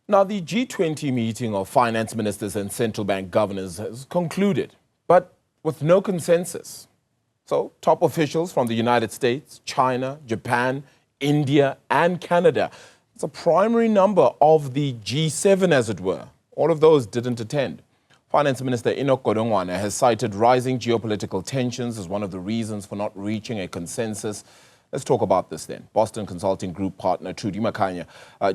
Now, the G20 meeting of finance ministers and central bank governors has concluded, but with no consensus. So, top officials from the United States, China, Japan, India, and Canada, it's a primary number of the G7, as it were. All of those didn't attend. Finance Minister Enoch Godongwana has cited rising geopolitical tensions as one of the reasons for not reaching a consensus. Let's talk about this then. Boston Consulting Group partner Trudi Makhaya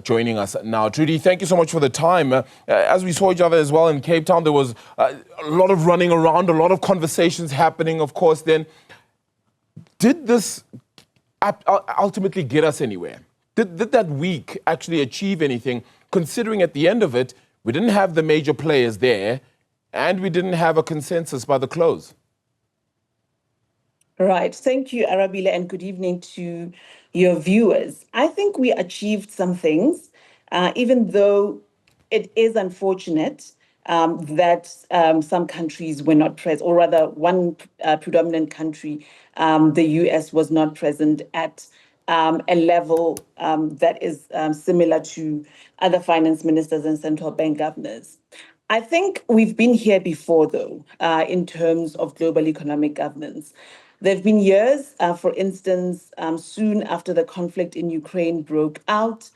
joining us now. Trudi, thank you so much for the time. As we saw each other as well in Cape Town, there was a lot of running around, a lot of conversations happening, of course, then. Did this ultimately get us anywhere? Did that week actually achieve anything, considering at the end of it, we didn't have the major players there and we didn't have a consensus by the close? Right. Thank you, Arabile, and good evening to your viewers. I think we achieved some things, even though it is unfortunate that some countries were not present, or rather one predominant country, the US, was not present at a level that is similar to other finance ministers and central bank governors. I think we've been here before, though, in terms of global economic governance. There have been years, for instance, soon after the conflict in Ukraine broke out,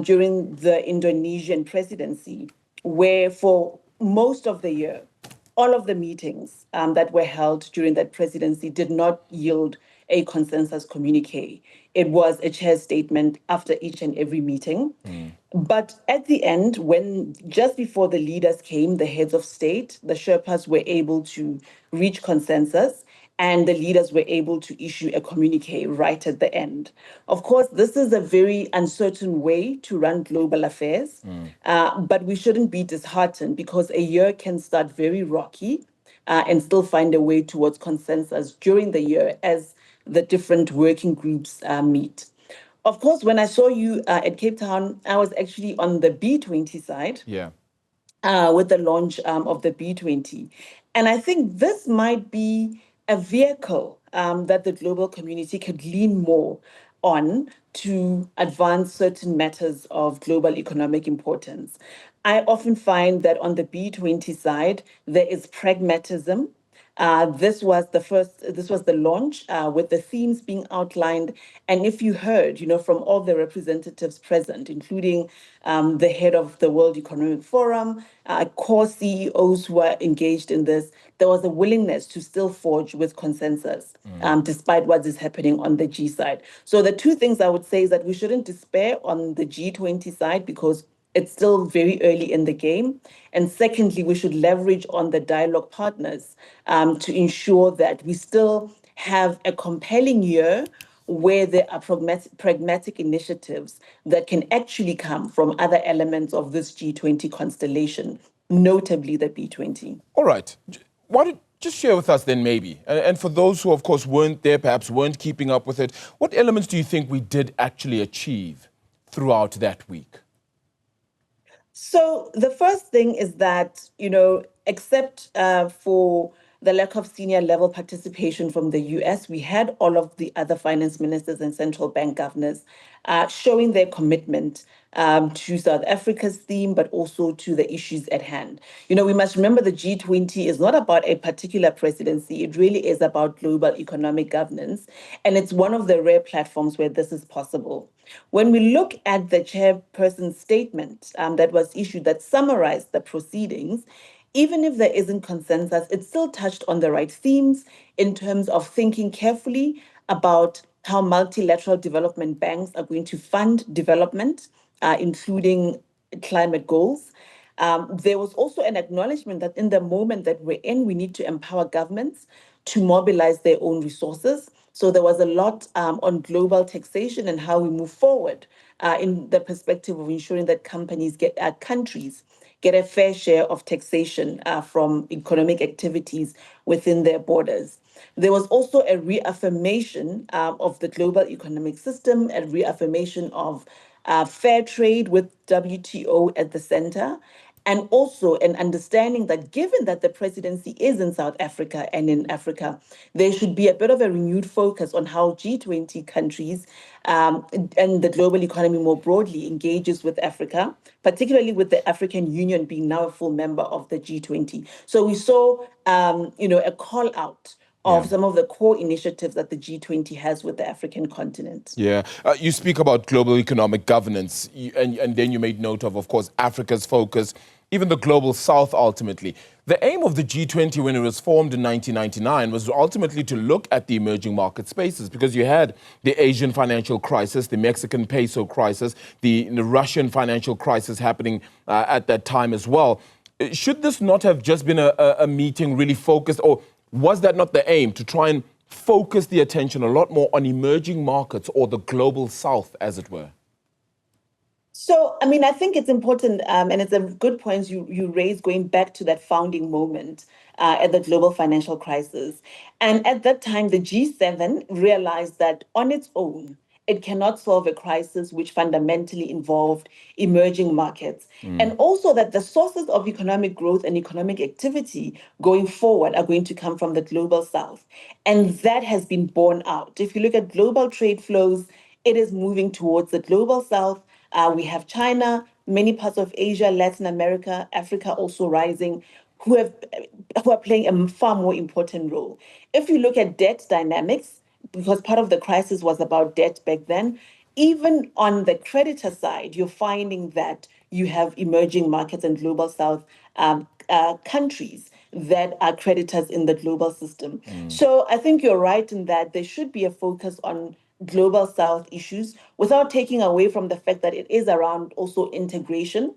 during the Indonesian presidency, where for most of the year, all of the meetings that were held during that presidency did not yield a consensus communique. It was a chair statement after each and every meeting. But at the end, when just before the leaders came, the heads of state, the Sherpas were able to reach consensus, and the leaders were able to issue a communique right at the end. Of course, this is a very uncertain way to run global affairs, but we shouldn't be disheartened because a year can start very rocky and still find a way towards consensus during the year as the different working groups meet. Of course, when I saw you at Cape Town, I was actually on the B20 side. Yeah. With the launch of the B20. And I think this might be a vehicle that the global community could lean more on to advance certain matters of global economic importance. I often find that on the B20 side, there is pragmatism. This was the launch with the themes being outlined. And if you heard, from all the representatives present, including the head of the World Economic Forum, core CEOs who are engaged in this, there was a willingness to still forge with consensus, despite what is happening on the G side. So the two things I would say is that we shouldn't despair on the G20 side because it's still very early in the game. And secondly, we should leverage on the dialogue partners to ensure that we still have a compelling year where there are pragmatic initiatives that can actually come from other elements of this G20 constellation, notably the B20. All right. Why don't just share with us then maybe, and for those who, of course, weren't there, perhaps weren't keeping up with it, what elements do you think we did actually achieve throughout that week? So the first thing is that, except for the lack of senior level participation from the US, we had all of the other finance ministers and central bank governors showing their commitment to South Africa's theme, but also to the issues at hand. We must remember the G20 is not about a particular presidency. It really is about global economic governance. And it's one of the rare platforms where this is possible. When we look at the chairperson's statement that was issued that summarized the proceedings, even if there isn't consensus, it still touched on the right themes in terms of thinking carefully about how multilateral development banks are going to fund development, including climate goals. There was also an acknowledgement that in the moment that we're in, we need to empower governments to mobilize their own resources. So there was a lot on global taxation and how we move forward in the perspective of ensuring that countries get a fair share of taxation from economic activities within their borders. There was also a reaffirmation of the global economic system, a reaffirmation of fair trade with WTO at the center, and also an understanding that given that the presidency is in South Africa and in Africa, there should be a bit of a renewed focus on how G20 countries and the global economy more broadly engages with Africa, particularly with the African Union being now a full member of the G20. So we saw, a call out Yeah. of some of the core initiatives that the G20 has with the African continent. Yeah. You speak about global economic governance, and then you made note of course, Africa's focus, even the global south ultimately. The aim of the G20 when it was formed in 1999 was ultimately to look at the emerging market spaces, because you had the Asian financial crisis, the Mexican peso crisis, the Russian financial crisis happening at that time as well. Should this not have just been a meeting really focused, or was that not the aim, to try and focus the attention a lot more on emerging markets or the global south, as it were? So, I think it's important, and it's a good point you raised, going back to that founding moment at the global financial crisis. And at that time, the G7 realized that on its own, it cannot solve a crisis which fundamentally involved emerging markets. And also that the sources of economic growth and economic activity going forward are going to come from the global south. And that has been borne out. If you look at global trade flows, it is moving towards the global south. We have China, many parts of Asia, Latin America, Africa also rising, who are playing a far more important role. If you look at debt dynamics, because part of the crisis was about debt back then, even on the creditor side, you're finding that you have emerging markets and global south countries that are creditors in the global system. So I think you're right in that there should be a focus on global south issues without taking away from the fact that it is around also integration.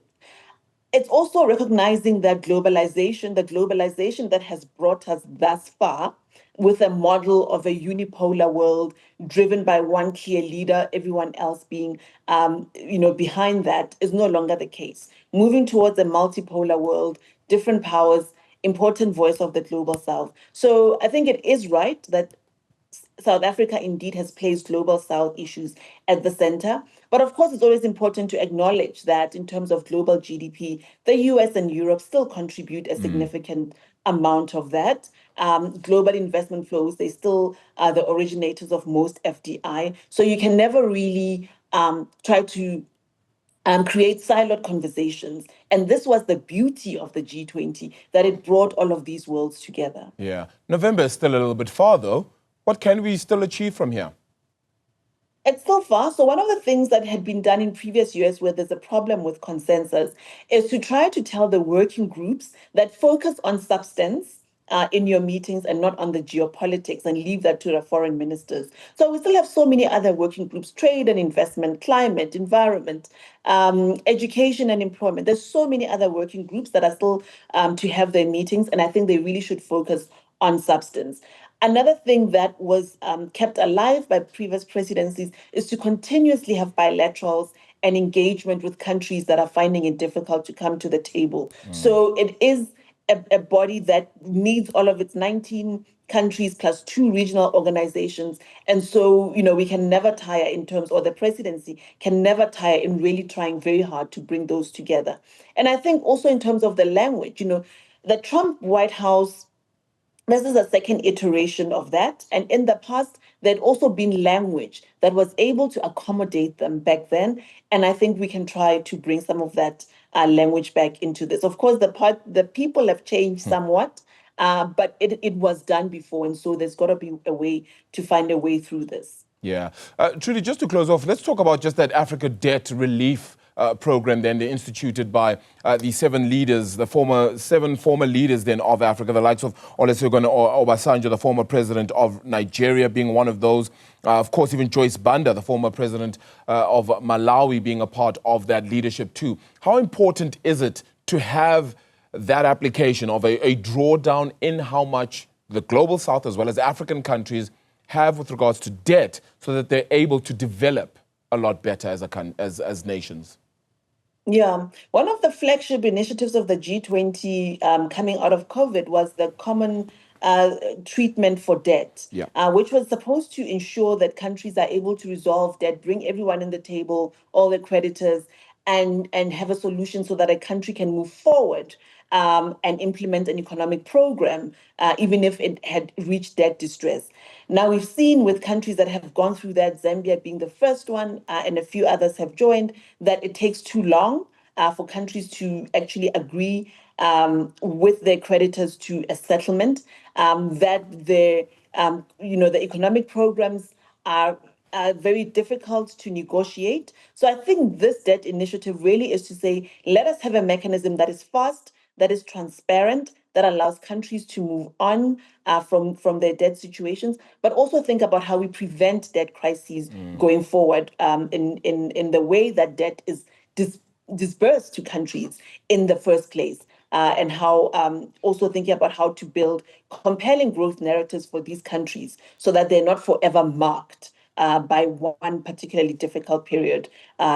It's also recognizing that the globalization that has brought us thus far, with a model of a unipolar world driven by one clear leader, everyone else being, behind that, is no longer the case. Moving towards a multipolar world, different powers, important voice of the global south. So I think it is right that South Africa indeed has placed global south issues at the center. But of course, it's always important to acknowledge that in terms of global GDP, the US and Europe still contribute a significant amount of that. Global investment flows, they still are the originators of most FDI. So you can never really try to create siloed conversations. And this was the beauty of the G20, that it brought all of these worlds together. Yeah. November is still a little bit far, though. What can we still achieve from here? It's still far. So one of the things that had been done in previous years where there's a problem with consensus is to try to tell the working groups that focus on substance in your meetings and not on the geopolitics, and leave that to the foreign ministers. So we still have so many other working groups: trade and investment, climate, environment, education and employment. There's so many other working groups that are still to have their meetings, and I think they really should focus on substance. Another thing that was kept alive by previous presidencies is to continuously have bilaterals and engagement with countries that are finding it difficult to come to the table. So it is a body that needs all of its 19 countries plus 2 regional organizations. And so, we can never tire in terms, or the presidency can never tire in really trying very hard to bring those together. And I think also in terms of the language, the Trump White House, this is a second iteration of that. And in the past, there'd also been language that was able to accommodate them back then. And I think we can try to bring some of that language back into this. Of course, the people have changed somewhat, but it was done before. And so there's got to be a way to find a way through this. Yeah. Trudi, just to close off, let's talk about just that Africa debt relief program then they instituted by the 7 leaders, the 7 former leaders then of Africa, the likes of Olusegun Obasanjo, the former president of Nigeria, being one of those. Of course, even Joyce Banda, the former president of Malawi, being a part of that leadership too. How important is it to have that application of a drawdown in how much the global south as well as African countries have with regards to debt, so that they're able to develop a lot better as nations? Yeah, one of the flagship initiatives of the G20 coming out of COVID was the common treatment for debt, which was supposed to ensure that countries are able to resolve debt, bring everyone in the table, all the creditors, and have a solution so that a country can move forward and implement an economic program, even if it had reached debt distress. Now, we've seen with countries that have gone through that, Zambia being the first one, and a few others have joined, that it takes too long for countries to actually agree with their creditors to a settlement, that the economic programs are very difficult to negotiate. So I think this debt initiative really is to say, let us have a mechanism that is fast, that is transparent, that allows countries to move on from their debt situations, but also think about how we prevent debt crises going forward in the way that debt is disbursed to countries in the first place. And how also thinking about how to build compelling growth narratives for these countries so that they're not forever marked by one particularly difficult period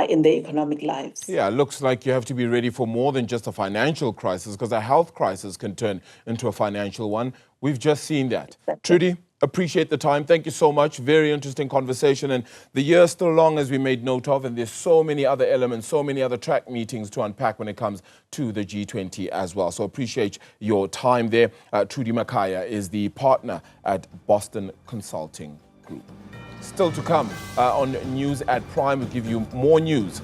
in their economic lives. Yeah, it looks like you have to be ready for more than just a financial crisis, because a health crisis can turn into a financial one. We've just seen that. Trudi, appreciate the time. Thank you so much. Very interesting conversation. And the year's still long, as we made note of, and there's so many other elements, so many other track meetings to unpack when it comes to the G20 as well. So appreciate your time there. Trudi Makhaya is the partner at Boston Consulting Group. Still to come on News at Prime, we'll give you more news.